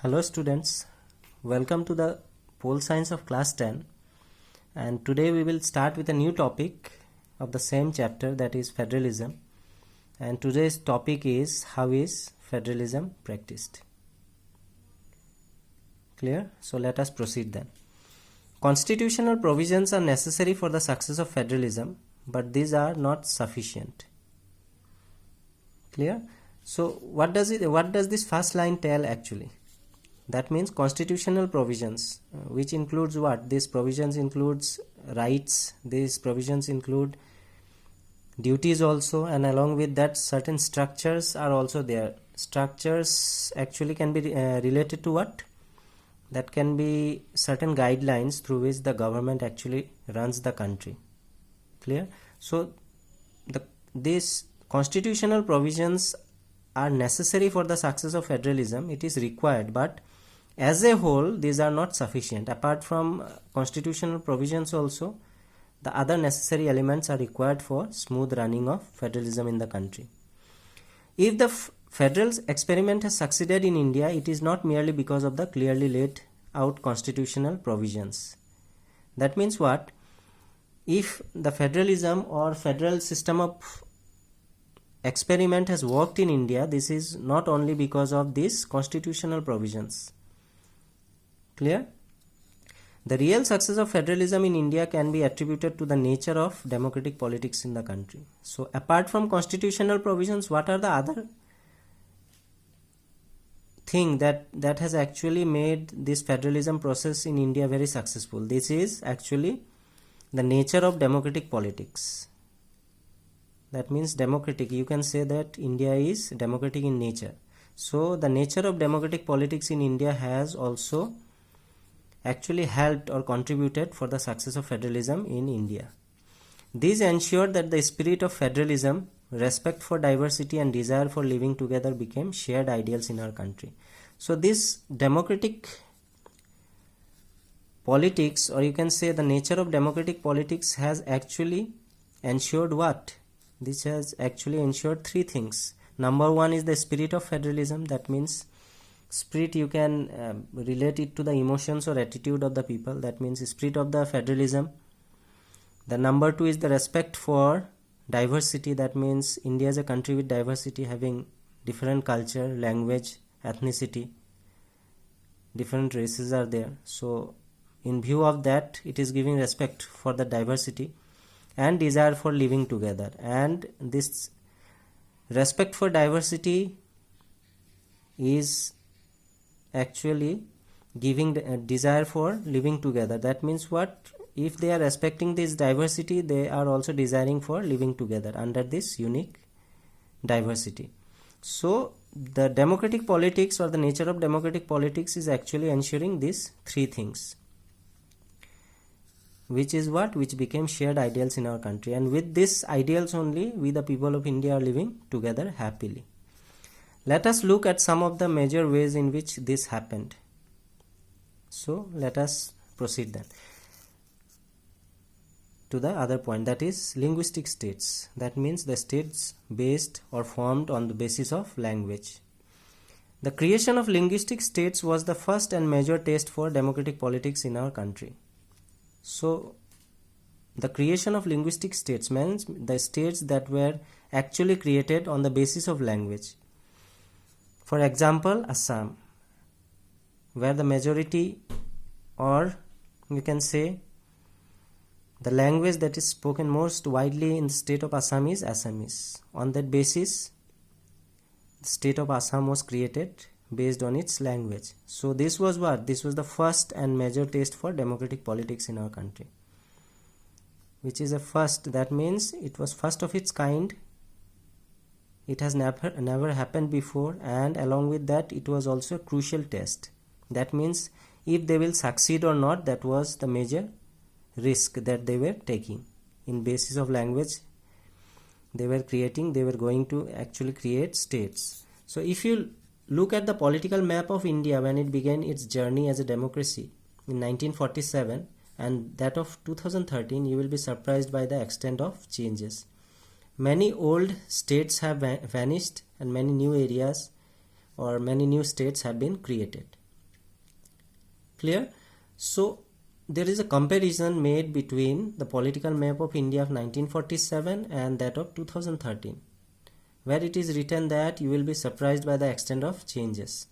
Hello students, welcome to the Pole Science of class 10, and today we will start with a new topic of the same chapter, that is federalism. And today's topic is how is federalism practiced. Clear? So let us proceed then. Constitutional provisions are necessary for the success of federalism, but these are not sufficient. Clear? So what does this first line tell actually? That means constitutional provisions, which includes what? These provisions includes rights, these provisions include duties also, and along with that certain structures are also there. Structures actually can be related to what? That can be certain guidelines through which the government actually runs the country. Clear? So these constitutional provisions are necessary for the success of federalism. It is required, but as a whole these are not sufficient. Apart from constitutional provisions also, the other necessary elements are required for smooth running of federalism in the country. If the federal experiment has succeeded in India, it is not merely because of the clearly laid out constitutional provisions. That means what? If the federalism or federal system of experiment has worked in India, this is not only because of these constitutional provisions. Clear? The real success of federalism in India can be attributed to the nature of democratic politics in the country. So apart from constitutional provisions, what are the other thing that has actually made this federalism process in India very successful? This is actually the nature of democratic politics. That means democratic, you can say that India is democratic in nature. So the nature of democratic politics in India has also actually helped or contributed for the success of federalism in India. These ensured that the spirit of federalism, respect for diversity and desire for living together became shared ideals in our country. So this democratic politics, or you can say the nature of democratic politics, has actually ensured what? This has actually ensured three things. Number one is the spirit of federalism. That means spirit, you can relate it to the emotions or attitude of the people. That means spirit of the federalism. The number two is the respect for diversity. That means India is a country with diversity, having different culture, language, ethnicity, different races are there. So in view of that, it is giving respect for the diversity and desire for living together. And this respect for diversity is actually giving a desire for living together. That means what? If they are respecting this diversity, they are also desiring for living together under this unique diversity. So the democratic politics, or the nature of democratic politics, is actually ensuring these three things, which is what? Which became shared ideals in our country. And with these ideals only, we the people of India are living together happily. Let us look at some of the major ways in which this happened. So let us proceed then to the other point, that is linguistic states. That means the states based or formed on the basis of language. The creation of linguistic states was the first and major test for democratic politics in our country. So the creation of linguistic states means the states that were actually created on the basis of language. For example, Assam, where the majority, or you can say the language that is spoken most widely in the state of Assam is Assamese. On that basis, the state of Assam was created based on its language. So this was what? This was the first and major test for democratic politics in our country, which is a first. That means it was first of its kind. It has never happened before, and along with that, it was also a crucial test. That means if they will succeed or not, that was the major risk that they were taking. In basis of language, they were going to actually create states. So if you look at the political map of India when it began its journey as a democracy in 1947 and that of 2013, you will be surprised by the extent of changes. Many old states have vanished and many new areas or many new states have been created. Clear? So there is a comparison made between the political map of India of 1947 and that of 2013, where it is written that you will be surprised by the extent of changes.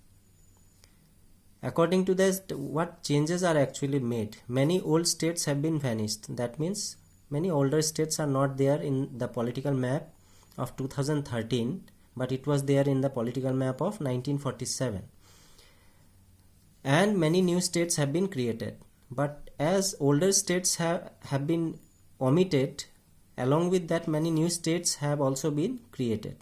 According to this, what changes are actually made? Many old states have been vanished. That means many older states are not there in the political map of 2013, but it was there in the political map of 1947. And many new states have been created. But as older states have been omitted, along with that many new states have also been created.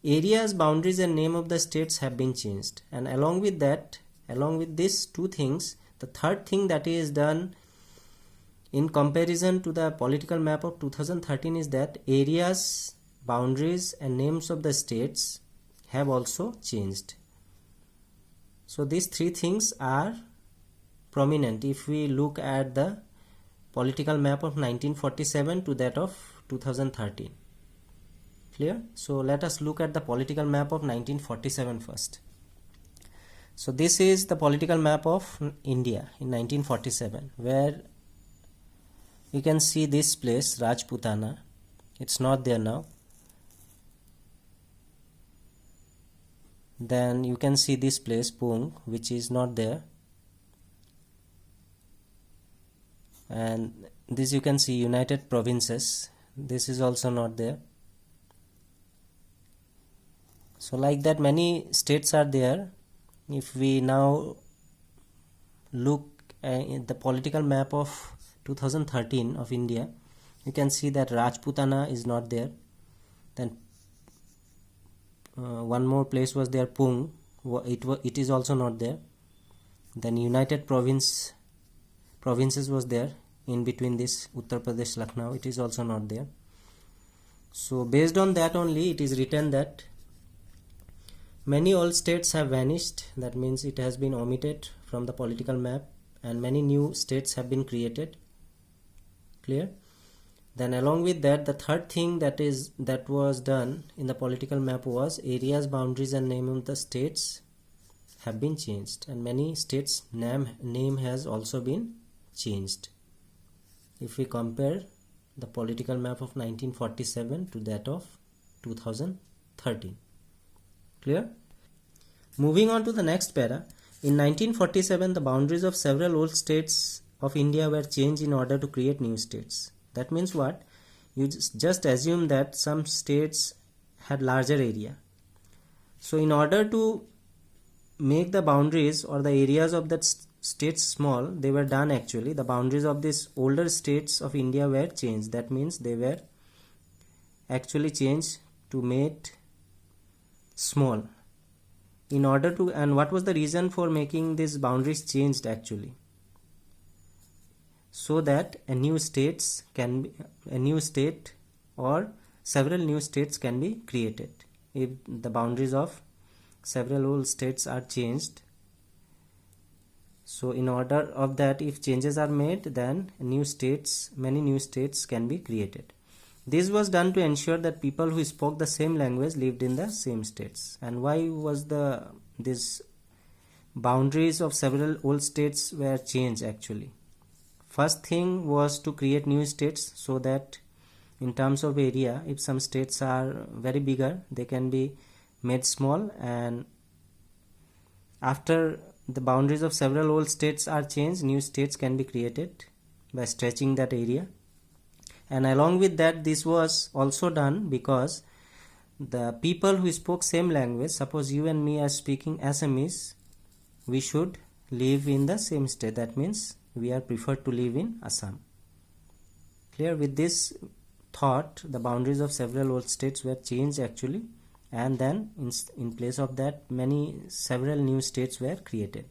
Areas, boundaries and name of the states have been changed. And along with these two things, the third thing that is done in comparison to the political map of 2013 is that areas, boundaries and names of the states have also changed. So these three things are prominent if we look at the political map of 1947 to that of 2013. Clear? So let us look at the political map of 1947 first. So this is the political map of India in 1947, where you can see this place Rajputana. It's not there now. Then you can see this place Pung, which is not there. And this you can see United Provinces. This is also not there. So like that many states are there. If we now look at the political map of 2013 of India, you can see that Rajputana is not there. Then one more place was there, Pung. It is also not there. Then United Provinces was there in between this Uttar Pradesh, Lucknow. It is also not there. So based on that only it is written that many old states have vanished. That means it has been omitted from the political map and many new states have been created. Clear? Then along with that, the third thing that was done in the political map was areas, boundaries and name of the states have been changed, and many states name has also been changed. If we compare the political map of 1947 to that of 2013. Clear? Moving on to the next para. In 1947, the boundaries of several old states of India were changed in order to create new states. That means what? You just assume that some states had larger area. So in order to make the boundaries or the areas of that states small, they were done actually. The boundaries of these older states of India were changed. That means they were actually changed to make small. In order to, and what was the reason for making these boundaries changed actually? So that a new state or several new states can be created. If the boundaries of several old states are changed, so in order of that, if changes are made, then many new states can be created. This was done to ensure that people who spoke the same language lived in the same states. And why was this boundaries of several old states were changed actually? First thing was to create new states so that in terms of area, if some states are very bigger, they can be made small, and after the boundaries of several old states are changed, new states can be created by stretching that area. And along with that, this was also done because the people who spoke same language, suppose you and me are speaking Assamese, we should live in the same state. That means we are preferred to live in Assam. Clear? With this thought, the boundaries of several old states were changed actually, and then in place of that, several new states were created.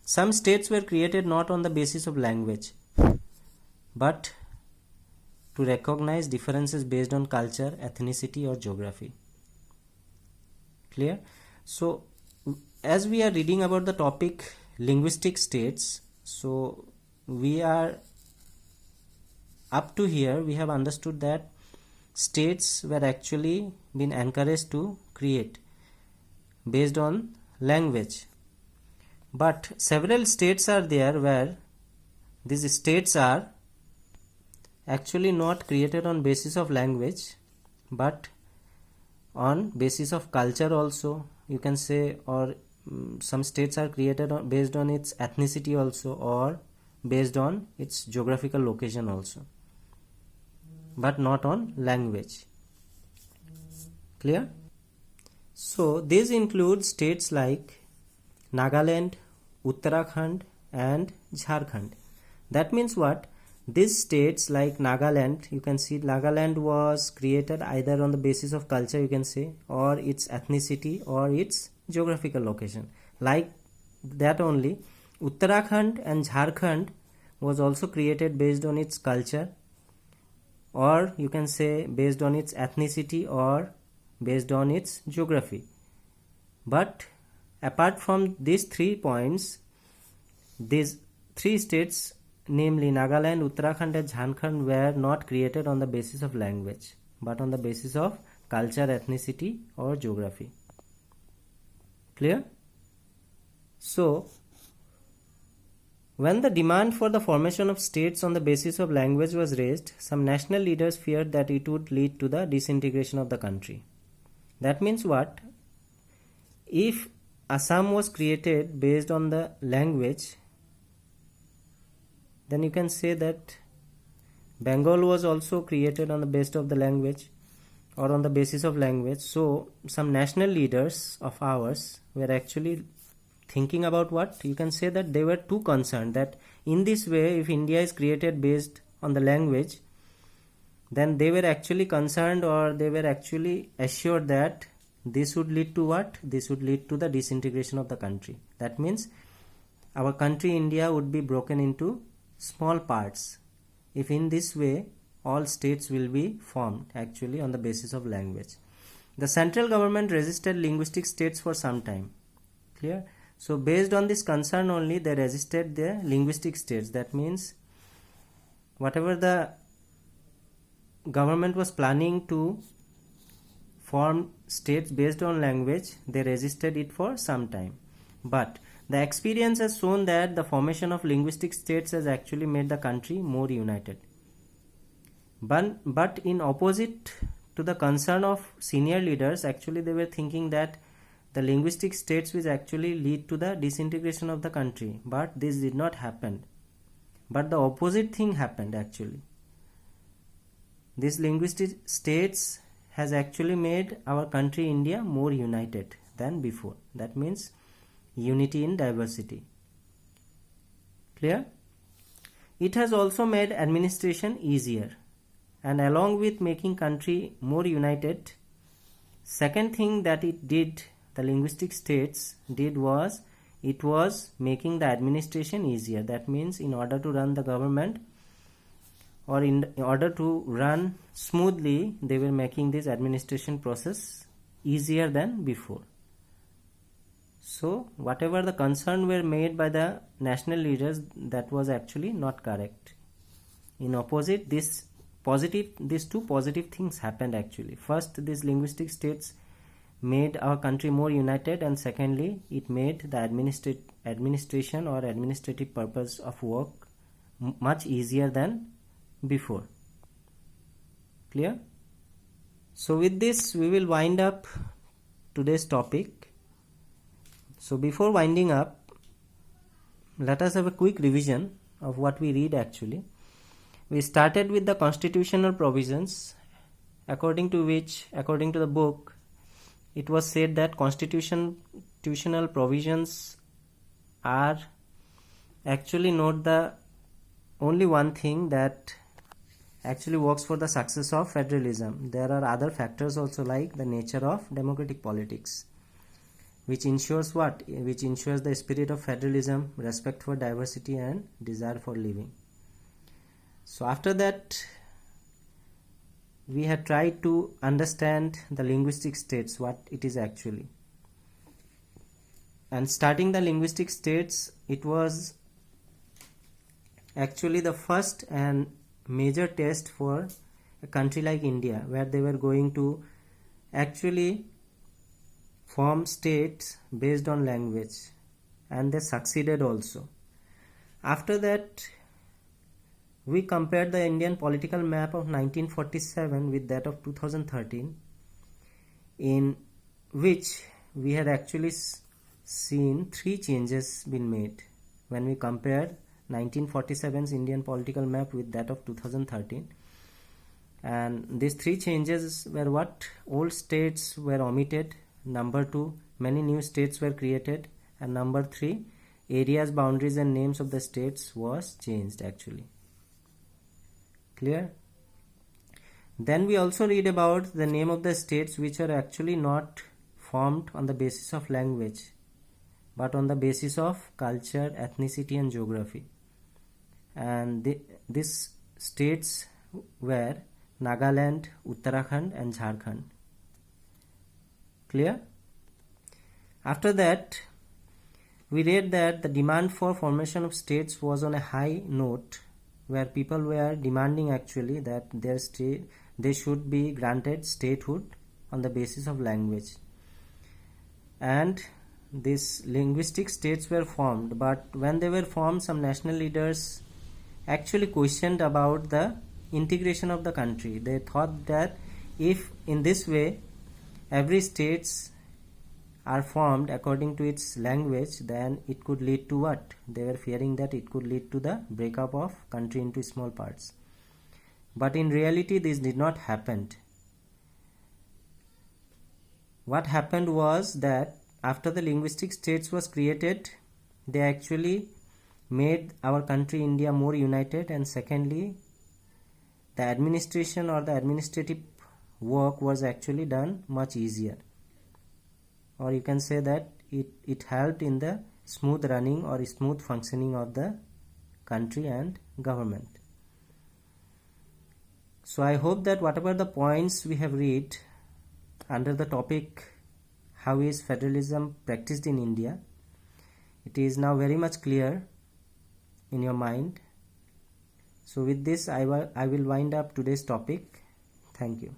Some states were created not on the basis of language, but to recognize differences based on culture, ethnicity or geography. Clear? So as we are reading about the topic linguistic states, so we are up to here, we have understood that states were actually been encouraged to create based on language. But several states are there where these states are actually not created on basis of language but on basis of culture also, you can say, or some states are created based on its ethnicity also, or based on its geographical location also, but not on language. Clear? So these include states like Nagaland, Uttarakhand and Jharkhand. That means what? These states like Nagaland, you can see Nagaland was created either on the basis of culture, you can say, or its ethnicity or its geographical location. Like that only, Uttarakhand and Jharkhand was also created based on its culture, or you can say based on its ethnicity or based on its geography. But apart from these 3 points, these 3 states, namely Nagaland, Uttarakhand and Jharkhand, were not created on the basis of language but on the basis of culture, ethnicity or geography. Clear? So when the demand for the formation of states on the basis of language was raised, some national leaders feared that it would lead to the disintegration of the country. That means what? If Assam was created based on the language, then you can say that Bengal was also created on the basis of the language or on the basis of language. So some national leaders of ours were actually thinking about what? You can say that they were too concerned that in this way, if India is created based on the language, then they were actually concerned, or they were actually assured that this would lead to what? This would lead to the disintegration of the country. That means our country India would be broken into small parts if in this way all states will be formed actually on the basis of language. The central government resisted linguistic states for some time. Clear? So based on this concern only, they resisted the linguistic states. That means whatever the government was planning to form states based on language, they resisted it for some time. But the experience has shown that the formation of linguistic states has actually made the country more united. But in opposite to the concern of senior leaders, actually they were thinking that the linguistic states will actually lead to the disintegration of the country. But this did not happen. But the opposite thing happened actually. These linguistic states has actually made our country India more united than before. That means unity in diversity. Clear? It has also made administration easier, and along with making country more united, second thing that it did, the linguistic states did, was it was making the administration easier. That means in order to run the government, or in order to run smoothly, they were making this administration process easier than before. So whatever the concern were made by the national leaders, that was actually not correct. In opposite, these two positive things happened actually. First, these linguistic states made our country more united, and secondly, it made the administration or administrative purpose of work much easier than before. Clear? So with this, we will wind up today's topic. So before winding up, let us have a quick revision of what we read actually. We started with the constitutional provisions, according to the book, it was said that constitutional provisions are actually not the only one thing that actually works for the success of federalism. There are other factors also, like the nature of democratic politics, which ensures what? Which ensures the spirit of federalism, respect for diversity and desire for living. So after that, we have tried to understand the linguistic states, what it is actually. And starting the linguistic states, it was actually the first and major test for a country like India, where they were going to actually form states based on language. and they succeeded also. After that, we compared the Indian political map of 1947 with that of 2013, in which we had actually seen 3 changes been made when we compared 1947's Indian political map with that of 2013. And these 3 changes were what? Old states were omitted. Number 2, many new states were created. And number 3, areas, boundaries and names of the states was changed actually. Clear? Then we also read about the name of the states which are actually not formed on the basis of language, but on the basis of culture, ethnicity and geography. And these states were Nagaland, Uttarakhand and Jharkhand. Clear? After that, we read that the demand for formation of states was on a high note, where people were demanding actually that they should be granted statehood on the basis of language. And these linguistic states were formed, but when they were formed, some national leaders actually questioned about the integration of the country. They thought that if in this way every states are formed according to its language, then it could lead to what? They were fearing that it could lead to the breakup of country into small parts. But in reality, this did not happen. What happened was that after the linguistic states was created, they actually made our country India more united, and secondly, the administration or the administrative work was actually done much easier. Or you can say that it helped in the smooth running or smooth functioning of the country and government. So I hope that whatever the points we have read under the topic how is federalism practiced in India, it is now very much clear in your mind. So with this I will wind up today's topic. Thank you.